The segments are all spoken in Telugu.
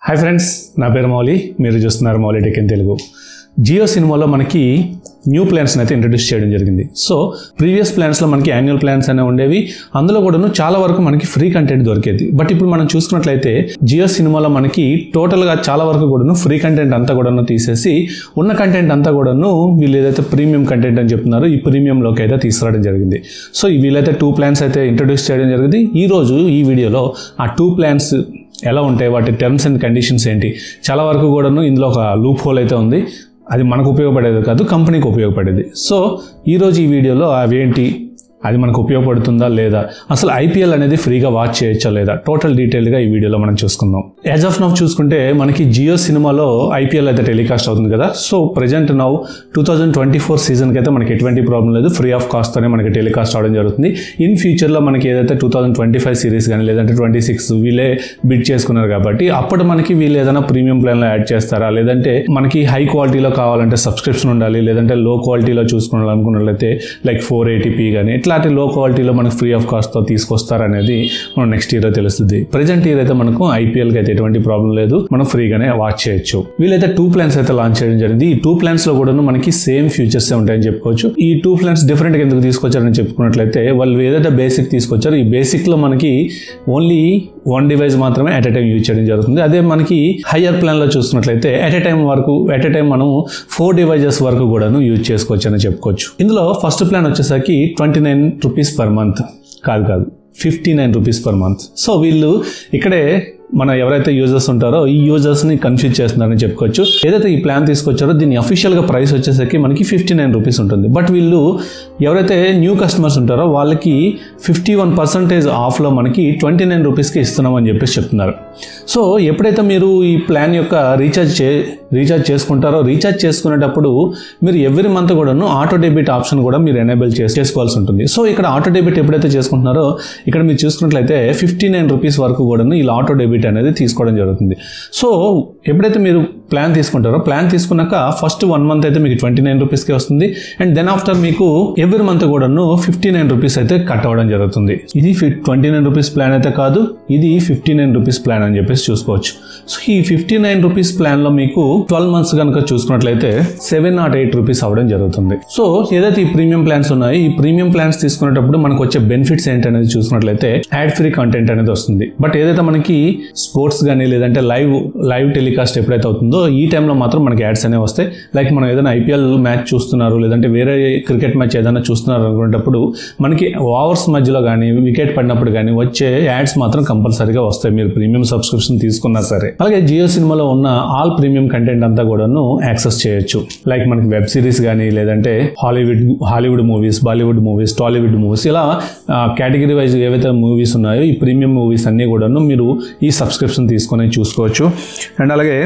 హాయ్ ఫ్రెండ్స్, నా పేరు మౌలి. మీరు చూస్తున్నారు మౌలి టెక్ ఇన్ తెలుగు. జియో సినిమాలో మనకి న్యూ ప్లాన్స్ని అయితే ఇంట్రడ్యూస్ చేయడం జరిగింది. సో ప్రీవియస్ ప్లాన్స్లో మనకి యాన్యువల్ ప్లాన్స్ అనేవి ఉండేవి. అందులో కూడాను చాలా వరకు మనకి ఫ్రీ కంటెంట్ దొరికేది. బట్ ఇప్పుడు మనం చూసుకున్నట్లయితే జియో సినిమాలో మనకి టోటల్గా చాలా వరకు కూడాను ఫ్రీ కంటెంట్ అంతా కూడాను తీసేసి ఉన్న కంటెంట్ అంతా కూడాను వీళ్ళు ఏదైతే ప్రీమియం కంటెంట్ అని చెప్తున్నారో ఈ ప్రీమియంలోకి అయితే తీసుకురావడం జరిగింది. సో వీళ్ళైతే 2 ప్లాన్స్ అయితే ఇంట్రడ్యూస్ చేయడం జరిగింది. ఈరోజు ఈ వీడియోలో ఆ 2 ప్లాన్స్ ఎలా ఉంటాయి, వాటి టర్మ్స్ అండ్ కండిషన్స్ ఏంటి, చాలా వరకు కూడాను ఇందులో ఒక లూప్ హోల్ అయితే ఉంది. అది మనకు ఉపయోగపడేది కాదు, కంపెనీకి ఉపయోగపడేది. సో ఈరోజు ఈ వీడియోలో అవేంటి, అది మనకు ఉపయోగపడుతుందా లేదా, అసలు ఐపీఎల్ అనేది ఫ్రీగా వాచ్ చేయొచ్చా లేదా, టోటల్ డీటెయిల్గా ఈ వీడియోలో మనం చూసుకుందాం. యాజ్ ఆఫ్ నౌ చూసుకుంటే మనకి జియో సినిమాలో ఐపీఎల్ అయితే టెలికాస్ట్ అవుతుంది కదా. సో ప్రజెంట్ నౌ 2024 సీజన్కి అయితే మనకి ఎటువంటి ప్రాబ్లం లేదు, ఫ్రీ ఆఫ్ కాస్ట్తోనే మనకి టెలికాస్ట్ అవడం జరుగుతుంది. ఇన్ ఫ్యూచర్లో మనకి ఏదైతే 2025 సిరీస్ కానీ లేదంటే 26 వీళ్ళే బిడ్ చేసుకున్నారు కాబట్టి అప్పుడు మనకి వీళ్ళు ఏదైనా ప్రీమియం ప్లాన్లో యాడ్ చేస్తారా, లేదంటే మనకి హై క్వాలిటీలో కావాలంటే సబ్స్క్రిప్షన్ ఉండాలి, లేదంటే లో క్వాలిటీలో చూసుకోవాలనుకున్నట్లయితే లైక్ 480p కానీ ఇట్లాంటి లో క్వాలిటీలో మనకు ఫ్రీ ఆఫ్ కాస్ట్తో తీసుకొస్తారనేది మనం నెక్స్ట్ ఇయర్ తెలుస్తుంది. ప్రజెంట్ ఇయర్ అయితే మనకు ఐపీఎల్కి అయితే ఎటువంటి ప్రాబ్లం లేదు, మనం ఫ్రీగానే వాచ్ చేయొచ్చు. వీళ్ళైతే 2 ప్లాన్స్ అయితే లాంచ్ చేయడం జరిగింది. ఈ 2 ప్లాన్స్ లో కూడా మనకి సేమ్ ఫీచర్స్ ఉంటాయని చెప్పుకోవచ్చు. ఈ 2 ప్లాన్స్ డిఫరెంట్గా ఎందుకు తీసుకొచ్చారని చెప్పుకున్నట్లయితే వాళ్ళు ఏదైతే బేసిక్ తీసుకొచ్చారో ఈ బేసిక్ లో మనకి ఓన్లీ 1 డివైస్ మాత్రమే అట్ ఎ టైం యూజ్ చేయడం జరుగుతుంది. అదే మనకి హయ్యర్ ప్లాన్ లో చూసుకున్నట్లయితే అట్ ఎ టైం మనం 4 డివైజెస్ వరకు కూడాను యూజ్ చేసుకోవచ్చు అని చెప్పుకోవచ్చు. ఇందులో ఫస్ట్ ప్లాన్ వచ్చేసరికి 29 రూపీస్ పర్ మంత్ కాదు 59 రూపీస్ పర్ మంత్. సో వీళ్ళు ఇక్కడే మన ఎవరైతే యూజర్స్ ఉంటారో ఈ యూజర్స్ని కన్ఫ్యూజ్ చేస్తున్నారని చెప్పుకోవచ్చు. ఏదైతే ఈ ప్లాన్ తీసుకొచ్చారో దీని అఫీషియల్గా ప్రైస్ వచ్చేసరికి మనకి 59 రూపీస్ ఉంటుంది. బట్ వీళ్ళు ఎవరైతే న్యూ కస్టమర్స్ ఉంటారో వాళ్ళకి 51% ఆఫ్లో మనకి 29 రూపీస్కి ఇస్తున్నామని చెప్పేసి చెప్తున్నారు. సో ఎప్పుడైతే మీరు ఈ ప్లాన్ యొక్క రీఛార్జ్ చేసుకుంటారో, రీఛార్జ్ చేసుకునేటప్పుడు మీరు ఎవ్రీ మంత్ కూడాను ఆటో డెబిట్ ఆప్షన్ కూడా మీరు ఎనేబుల్ చేసుకోవాల్సి ఉంటుంది. సో ఇక్కడ ఆటో డెబిట్ ఎప్పుడైతే చేసుకుంటున్నారో ఇక్కడ మీరు చూసుకున్నట్లయితే 59 రూపీస్ వరకు కూడాను ఇలా ఆటో డెబిట్ అనేది తీసుకోవడం జరుగుతుంది. సో ఎప్పుడైతే మీరు ప్లాన్ తీసుకుంటారో, ప్లాన్ తీసుకున్నాక ఫస్ట్ 1 మంత్ అయితే మీకు 29 రూపీస్కి వస్తుంది. అండ్ దెన్ ఆఫ్టర్ మీకు ఎవ్రీ మంత్ కూడాను 59 రూపీస్ అయితే కట్ అవ్వడం జరుగుతుంది. ఇది 29 రూపీస్ ప్లాన్ అయితే కాదు, ఇది 59 రూపీస్ ప్లాన్ అని చెప్పేసి చూసుకోవచ్చు. సో ఈ 59 రూపీస్ ప్లాన్ లో మీకు 12 మంత్స్ కనుక చూసుకున్నట్లయితే 708 రూపీస్ అవ్వడం జరుగుతుంది. సో ఏదైతే ఈ ప్రీమియం ప్లాన్స్ ఉన్నాయో ఈ ప్రీమియం ప్లాన్స్ తీసుకునేటప్పుడు మనకు వచ్చే బెనిఫిట్స్ ఏంటనేది చూసుకున్నట్లయితే యాడ్ ఫ్రీ కంటెంట్ అనేది వస్తుంది. బట్ ఏదైతే మనకి స్పోర్ట్స్ కానీ లేదంటే లైవ్ టెలికాస్ట్ ఎప్పుడైతే అవుతుందో ఈ టైంలో మాత్రం మనకి యాడ్స్ అనేవి వస్తాయి. లైక్ మనం ఏదైనా ఐపీఎల్ మ్యాచ్ చూస్తున్నారు, లేదంటే వేరే క్రికెట్ మ్యాచ్ ఏదైనా చూస్తున్నారు అనుకునేటప్పుడు మనకి ఓవర్స్ మధ్యలో కానీ వికెట్ పడినప్పుడు కానీ వచ్చే యాడ్స్ మాత్రం కంపల్సరీగా వస్తాయి, మీరు ప్రీమియం సబ్స్క్రిప్షన్ తీసుకున్నా సరే. అలాగే జియో సినిమాలో ఉన్న ఆల్ ప్రీమియం కంటెంట్ అంతా కూడాను యాక్సెస్ చేయొచ్చు. లైక్ మనకి వెబ్ సిరీస్ కానీ లేదంటే Hollywood movies, Bollywood movies, Tollywood movies, ఇలా కేటగిరీ వైజ్ ఏవైతే మూవీస్ ఉన్నాయో ఈ ప్రీమియం మూవీస్ అన్నీ కూడాను మీరు ఈ సబ్స్క్రిప్షన్ తీసుకొని చూసుకోవచ్చు. అండ్ అలాగే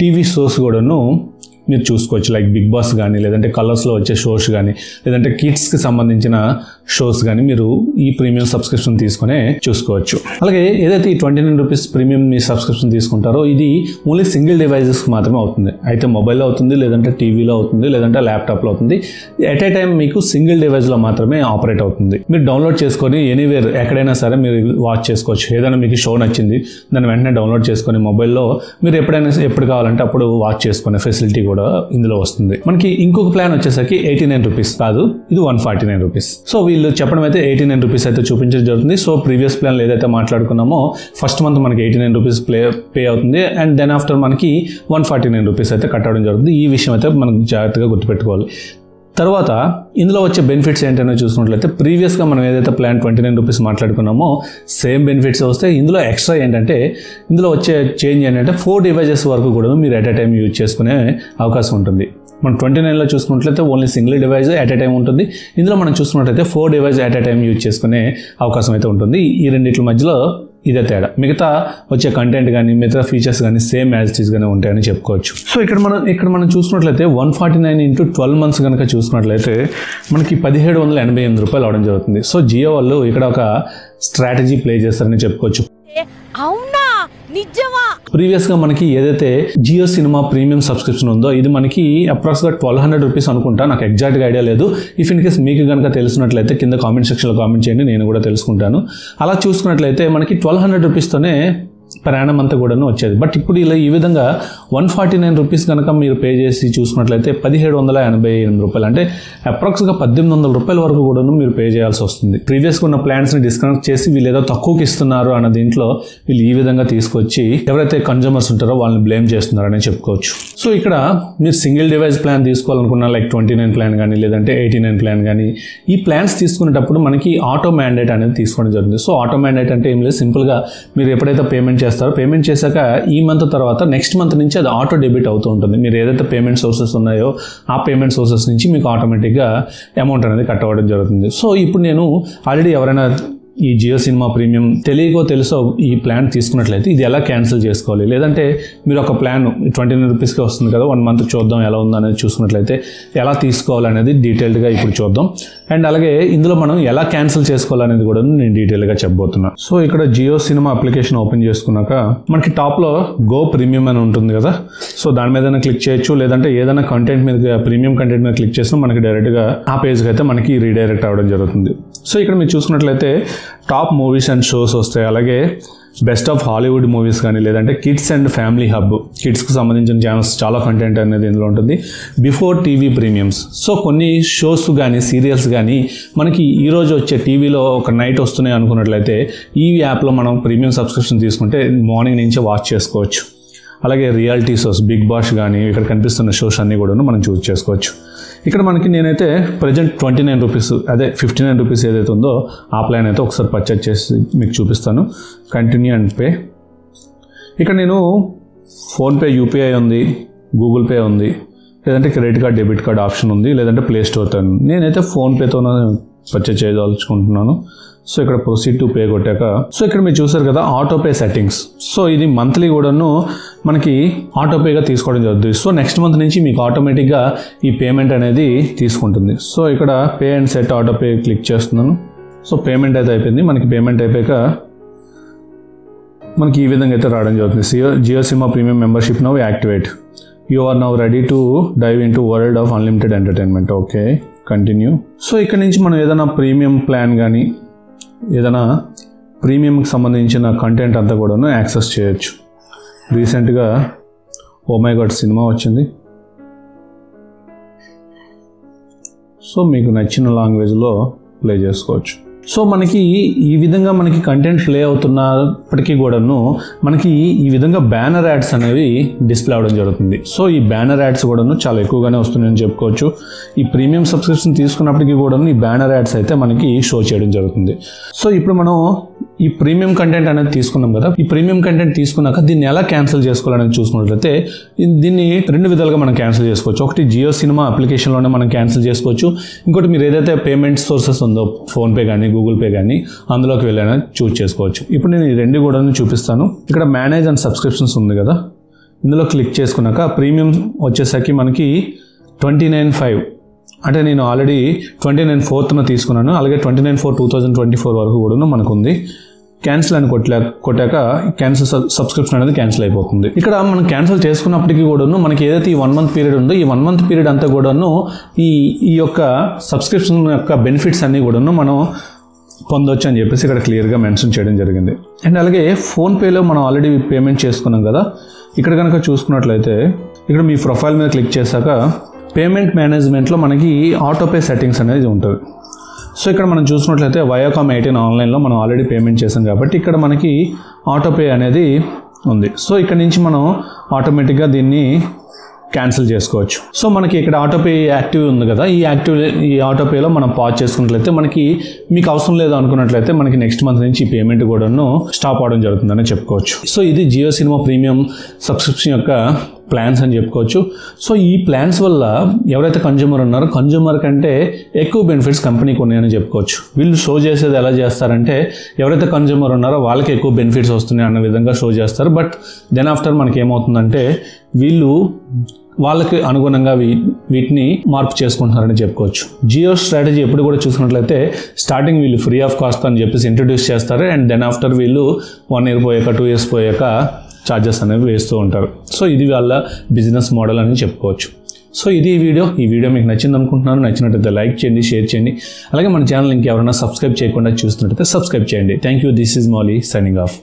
టీవీ షోస్ కూడాను మీరు చూసుకోవచ్చు. లైక్ బిగ్ బాస్ కానీ లేదంటే కలర్స్లో వచ్చే షోస్ కానీ లేదంటే కిడ్స్కి సంబంధించిన షోస్ కానీ మీరు ఈ ప్రీమియం సబ్స్క్రిప్షన్ తీసుకునే చూసుకోవచ్చు. అలాగే ఏదైతే ఈ 29 రూపీస్ ప్రీమియం మీ సబ్స్క్రిప్షన్ తీసుకుంటారో ఇది ఓన్లీ సింగిల్ డివైజెస్కి మాత్రమే అవుతుంది. అయితే మొబైల్లో అవుతుంది, లేదంటే టీవీలో అవుతుంది, లేదంటే ల్యాప్టాప్లో అవుతుంది. ఎట్ ఏ టైం మీకు సింగిల్ డివైస్లో మాత్రమే ఆపరేట్ అవుతుంది. మీరు డౌన్లోడ్ చేసుకొని ఎనీవేర్ ఎక్కడైనా సరే మీరు వాచ్ చేసుకోవచ్చు. ఏదైనా మీకు షో నచ్చింది దాన్ని వెంటనే డౌన్లోడ్ చేసుకొని మొబైల్లో మీరు ఎప్పుడు కావాలంటే అప్పుడు వాచ్ చేసుకునే ఫెసిలిటీ కూడా ఇందులో వస్తుంది. మనకి ఇంకొక ప్లాన్ వచ్చేసరికి 89 రూపీస్ కాదు, ఇది 149 రూపీస్. సో వీళ్ళు చెప్పడం అయితే 89 రూపీస్ అయితే చూపించడం జరుగుతుంది. సో ప్రీవియస్ ప్లాన్లో ఏదైతే మాట్లాడుకున్నామో ఫస్ట్ మంత్ మనకి 89 రూపీస్ పే అవుతుంది. అండ్ దెన్ ఆఫ్టర్ మనకి 149 రూపీస్ అయితే కట్ అవ్వడం జరుగుతుంది. ఈ విషయం అయితే మనం జాగ్రత్తగా గుర్తుపెట్టుకోవాలి. తర్వాత ఇందులో వచ్చే బెనిఫిట్స్ ఏంటనే చూసుకున్నట్లయితే ప్రీవియస్గా మనం ఏదైతే ప్లాన్ 29 రూపీస్ మాట్లాడుకున్నామో సేమ్ బెనిఫిట్స్ వస్తాయి. ఇందులో ఎక్స్ట్రా ఏంటంటే ఇందులో వచ్చే చేంజ్ ఏంటంటే 4 డివైజెస్ వరకు కూడా మీరు ఎట్ ఎ టైం యూజ్ చేసుకునే అవకాశం ఉంటుంది. మనం 29లో చూసుకున్నట్లయితే only single device at a time ఉంటుంది. ఇందులో మనం చూసుకున్నట్లయితే 4 device at a time use చేసుకునే అవకాశం అయితే ఉంటుంది. ఈ రెండింటి మధ్యలో ఇదే తేడా. మిగతా వచ్చే కంటెంట్ కానీ మిగతా ఫీచర్స్ కానీ సేమ్ యాజ్ ఇట్ ఈస్ గానే ఉంటాయని చెప్పుకోవచ్చు. సో ఇక్కడ మనం చూసుకున్నట్లయితే 149 ఇంటూ 12 మంత్స్ కనుక చూసుకున్నట్లయితే మనకి 1788 రూపాయలు అవడం జరుగుతుంది. సో జియో వాళ్ళు ఇక్కడ ఒక స్ట్రాటజీ ప్లే చేస్తారని చెప్పుకోవచ్చు. అవునా, నిజమా? ప్రీవియస్ గా మనకి ఏదైతే జియో సినిమా ప్రీమియం సబ్స్క్రిప్షన్ ఉందో ఇది మనకి అప్రాక్సిమేట్ 1200 రూపీస్ అనుకుంటా, నాకు ఎగ్జాక్ట్ గా ఐడియా లేదు. ఇఫ్ ఇన్ కేస్ మీకు కనుక తెలిసినట్లయితే కింద కామెంట్ సెక్షన్ లో కామెంట్ చేయండి, నేను కూడా తెలుసుకుంటాను. అలా చూసుకున్నట్లయితే మనకి 1200 రూపీస్తోనే per annum అంతా కూడాను వచ్చేది. బట్ ఇప్పుడు ఇలా ఈ విధంగా 149 రూపీస్ కనుక మీరు పే చేసి చూసుకున్నట్లయితే 1788 రూపాయలు, అంటే అప్రాక్స్గా 1800 రూపాయల వరకు కూడాను మీరు పే చేయాల్సి వస్తుంది. ప్రీవియస్గా ఉన్న ప్లాన్స్ని డిస్కనెక్ట్ చేసి వీళ్ళు ఏదో తక్కువకి ఇస్తున్నారు అన్న దీంట్లో వీళ్ళు ఈ విధంగా తీసుకొచ్చి ఎవరైతే కన్జ్యూమర్స్ ఉంటారో వాళ్ళని బ్లేమ్ చేస్తున్నారని చెప్పుకోవచ్చు. సో ఇక్కడ మీరు సింగిల్ డివైస్ ప్లాన్ తీసుకోవాలనుకున్నా లైక్ 29 ప్లాన్ కానీ లేదంటే 89 ప్లాన్ కానీ ఈ ప్లాన్స్ తీసుకునేటప్పుడు మనకి ఆటో మ్యాండేట్ అనేది తీసుకోవడం జరుగుతుంది. సో ఆటో మ్యాండేట్ అంటే ఏం లేదు, సింపుల్గా మీరు ఎప్పుడైతే పేమెంట్ చేస్తారో పేమెంట్ చేశాక ఈ మంత్ తర్వాత నెక్స్ట్ మంత్ నుంచి అది ఆటో డెబిట్ అవుతూ ఉంటుంది. మీరు ఏదైతే పేమెంట్ సోర్సెస్ ఉన్నాయో ఆ పేమెంట్ సోర్సెస్ నుంచి మీకు ఆటోమేటిక్గా అమౌంట్ అనేది కట్ అవ్వడం జరుగుతుంది. సో ఇప్పుడు నేను ఆల్రెడీ ఎవరైనా ఈ జియో సినిమా ప్రీమియం తెలియకో తెలుసో ఈ ప్లాన్ తీసుకున్నట్లయితే ఇది ఎలా క్యాన్సిల్ చేసుకోవాలి, లేదంటే మీరు ఒక ప్లాన్ 29 రూపీస్కి వస్తుంది కదా 1 మంత్ చూద్దాం ఎలా ఉందో అనేది చూసుకున్నట్లయితే ఎలా తీసుకోవాలనేది డీటెయిల్డ్గా ఇప్పుడు చూద్దాం. అండ్ అలాగే ఇందులో మనం ఎలా క్యాన్సిల్ చేసుకోవాలనేది కూడా నేను డీటెయిల్గా చెప్పబోతున్నాను. సో ఇక్కడ జియో సినిమా అప్లికేషన్ ఓపెన్ చేసుకున్నాక మనకి టాప్లో గో ప్రీమియం అని ఉంటుంది కదా, సో దాని మీద క్లిక్ చేయొచ్చు, లేదంటే ఏదైనా కంటెంట్ మీద ప్రీమియం కంటెంట్ మీద క్లిక్ చేసినా మనకి డైరెక్ట్గా ఆ పేజ్కి అయితే మనకి రీడైరెక్ట్ అవ్వడం జరుగుతుంది. సో ఇక్కడ మీరు చూసుకున్నట్లయితే టాప్ మూవీస్ అండ్ షోస్ వస్తాయి, అలాగే బెస్ట్ ఆఫ్ హాలీవుడ్ మూవీస్ కానీ లేదంటే కిడ్స్ అండ్ ఫ్యామిలీ హబ్, కిడ్స్కి సంబంధించిన ఛానల్స్ చాలా కంటెంట్ అనేది ఇందులో ఉంటుంది. బిఫోర్ టీవీ ప్రీమియమ్స్, సో కొన్ని షోస్ కానీ సీరియల్స్ కానీ మనకి ఈరోజు వచ్చే టీవీలో ఒక నైట్ వస్తున్నాయి అనుకున్నట్లయితే ఈ యాప్లో మనం ప్రీమియం సబ్స్క్రిప్షన్ తీసుకుంటే మార్నింగ్ నుంచే వాచ్ చేసుకోవచ్చు. అలాగే రియాలిటీ షోస్ బిగ్ బాస్ కానీ ఇక్కడ కనిపిస్తున్న షోస్ అన్నీ కూడా మనం చూస్ చేసుకోవచ్చు. ఇక్కడ మనకి నేనైతే ప్రజెంట్ 29 రూపీస్ అదే 59 రూపీస్ ఏదైతే ఉందో ఆ ప్లాన్ అయితే ఒకసారి పర్చేజ్ చేసి మీకు చూపిస్తాను. Continue and pay. ఇక్కడ నేను ఫోన్పే యూపీఐ ఉంది, గూగుల్ పే ఉంది, లేదంటే credit card debit card option ఉంది, లేదంటే ప్లే స్టోర్తో. నేనైతే ఫోన్పేతో పర్చేజ్ చేయదలుచుకుంటున్నాను. సో ఇక్కడ ప్రొసీడ్ టు పే కొట్టాక సో ఇక్కడ మీరు చూసారు కదా ఆటోపే సెట్టింగ్స్. సో ఇది మంత్లీ కూడాను మనకి ఆటోపేగా తీసుకోవడం జరుగుతుంది. సో నెక్స్ట్ మంత్ నుంచి మీకు ఆటోమేటిక్గా ఈ పేమెంట్ అనేది తీసుకుంటుంది. సో ఇక్కడ pay and set autopay click చేస్తున్నాను. సో పేమెంట్ అయితే అయిపోయింది. మనకి పేమెంట్ అయిపోయాక మనకి ఈ విధంగా అయితే రావడం జరుగుతుంది. Jio cinema premium membership now activate, you are now ready to dive into world of unlimited entertainment. Okay, continue. So ఇక్కడ నుంచి మనం ఏదైనా ప్రీమియం ప్లాన్ కానీ ఏదైనా ప్రీమియంకి సంబంధించిన కంటెంట్ అంతా కూడాను యాక్సెస్ చేయొచ్చు. రీసెంట్గా ఓ మై గాడ్ సినిమా వచ్చింది. సో మీకు నచ్చిన లాంగ్వేజ్లో ప్లే చేసుకోవచ్చు. సో మనకి ఈ విధంగా మనకి కంటెంట్ ప్లే అవుతున్నప్పటికీ కూడాను మనకి ఈ విధంగా బ్యానర్ యాడ్స్ అనేవి డిస్ప్లే అవ్వడం జరుగుతుంది. సో ఈ బ్యానర్ యాడ్స్ కూడాను చాలా ఎక్కువగానే వస్తున్నాయని చెప్పుకోవచ్చు. ఈ ప్రీమియం సబ్స్క్రిప్షన్ తీసుకున్నప్పటికీ కూడాను ఈ బ్యానర్ యాడ్స్ అయితే మనకి షో చేయడం జరుగుతుంది. సో ఇప్పుడు మనం ఈ ప్రీమియం కంటెంట్ అనేది తీసుకున్నాం కదా, ఈ ప్రీమియం కంటెంట్ తీసుకున్నాక దీన్ని ఎలా క్యాన్సిల్ చేసుకోవాలనేది చూసుకున్నట్లయితే దీన్ని 2 విధాలుగా మనం క్యాన్సిల్ చేసుకోవచ్చు. ఒకటి జియో సినిమా అప్లికేషన్లోనే మనం క్యాన్సిల్ చేసుకోవచ్చు. ఇంకోటి మీరు ఏదైతే పేమెంట్ సోర్సెస్ ఉందో ఫోన్పే కానీ గూగుల్ పే కానీ అందులోకి వెళ్ళైనా చూస్ చేసుకోవచ్చు. ఇప్పుడు నేను ఈ 2 కూడా చూపిస్తాను. ఇక్కడ మేనేజ్ అండ్ సబ్స్క్రిప్షన్స్ ఉంది కదా, ఇందులో క్లిక్ చేసుకున్నాక ప్రీమియం వచ్చేసరికి మనకి 29.5, అంటే నేను ఆల్రెడీ 29/4 తీసుకున్నాను. అలాగే 29/4/2024 వరకు కూడా మనకు ఉంది. క్యాన్సిల్ అని కొట్టాక క్యాన్సిల్ సబ్స్క్రిప్షన్ అనేది క్యాన్సిల్ అయిపోతుంది. ఇక్కడ మనం క్యాన్సిల్ చేసుకున్నప్పటికీ కూడాను మనకి ఏదైతే ఈ 1 మంత్ పీరియడ్ ఉందో ఈ 1 మంత్ పీరియడ్ అంతా కూడాను ఈ యొక్క సబ్స్క్రిప్షన్ యొక్క బెనిఫిట్స్ అన్నీ కూడాను మనం పొందొచ్చు అని చెప్పేసి ఇక్కడ క్లియర్గా మెన్షన్ చేయడం జరిగింది. అండ్ అలాగే ఫోన్పేలో మనం ఆల్రెడీ పేమెంట్ చేసుకున్నాం కదా, ఇక్కడ కనుక చూసుకున్నట్లయితే ఇక్కడ మీ ప్రొఫైల్ మీద క్లిక్ చేశాక పేమెంట్ మేనేజ్మెంట్లో మనకి ఆటోపే సెట్టింగ్స్ అనేది ఉంటుంది. సో ఇక్కడ మనం చూసినట్లయితే వయాకామ్ 18 ఆన్లైన్లో మనం ఆల్రెడీ పేమెంట్ చేసాం కాబట్టి ఇక్కడ మనకి ఆటోపే అనేది ఉంది. సో ఇక్కడ నుంచి మనం ఆటోమేటిక్గా దీన్ని క్యాన్సిల్ చేసుకోవచ్చు. సో మనకి ఇక్కడ ఆటోపే యాక్టివ్ ఉంది కదా, ఈ ఆటోపేలో మనం పాజ్ చేసుకున్నట్లయితే మనకి మీకు అవసరం లేదు అనుకున్నట్లయితే మనకి నెక్స్ట్ మంత్ నుంచి ఈ పేమెంట్ కూడాను స్టాప్ అవడం జరుగుతుందని చెప్పుకోవచ్చు. సో ఇది జియో సినిమా ప్రీమియం సబ్స్క్రిప్షన్ యొక్క ప్లాన్స్ అని చెప్పుకోవచ్చు. సో ఈ ప్లాన్స్ వల్ల ఎవరైతే కన్జ్యూమర్ ఉన్నారో కన్జ్యూమర్ కంటే ఎక్కువ బెనిఫిట్స్ కంపెనీకి ఉన్నాయని చెప్పుకోవచ్చు. వీళ్ళు షో చేసేది ఎలా చేస్తారంటే ఎవరైతే కన్జ్యూమర్ ఉన్నారో వాళ్ళకి ఎక్కువ బెనిఫిట్స్ వస్తున్నాయి అన్న విధంగా షో చేస్తారు. బట్ దెన్ ఆఫ్టర్ మనకి ఏమవుతుందంటే వీళ్ళు వాళ్ళకి అనుగుణంగా వీటిని మార్పు చేసుకుంటున్నారని చెప్పుకోవచ్చు. జియో స్ట్రాటజీ ఎప్పుడు కూడా చూసుకున్నట్లయితే స్టార్టింగ్ వీళ్ళు ఫ్రీ ఆఫ్ కాస్ట్ అని చెప్పేసి ఇంట్రడ్యూస్ చేస్తారు. అండ్ దెన్ ఆఫ్టర్ వీళ్ళు 1 year పోయాక 2 years పోయాక ఛార్జెస్ అనేవి వేస్తూ ఉంటారు. సో ఇది వాళ్ళ బిజినెస్ మోడల్ అని చెప్పుకోవచ్చు. సో ఇది ఈ వీడియో మీకు నచ్చింది అనుకుంటున్నాను. నచ్చినట్లయితే లైక్ చేయండి, షేర్ చేయండి. అలాగే మన ఛానల్ ఇంకెవరైనా సబ్స్క్రైబ్ చేయకుండా చూస్తున్నట్లయితే సబ్స్క్రైబ్ చేయండి. Thank you. This is Mouli signing off.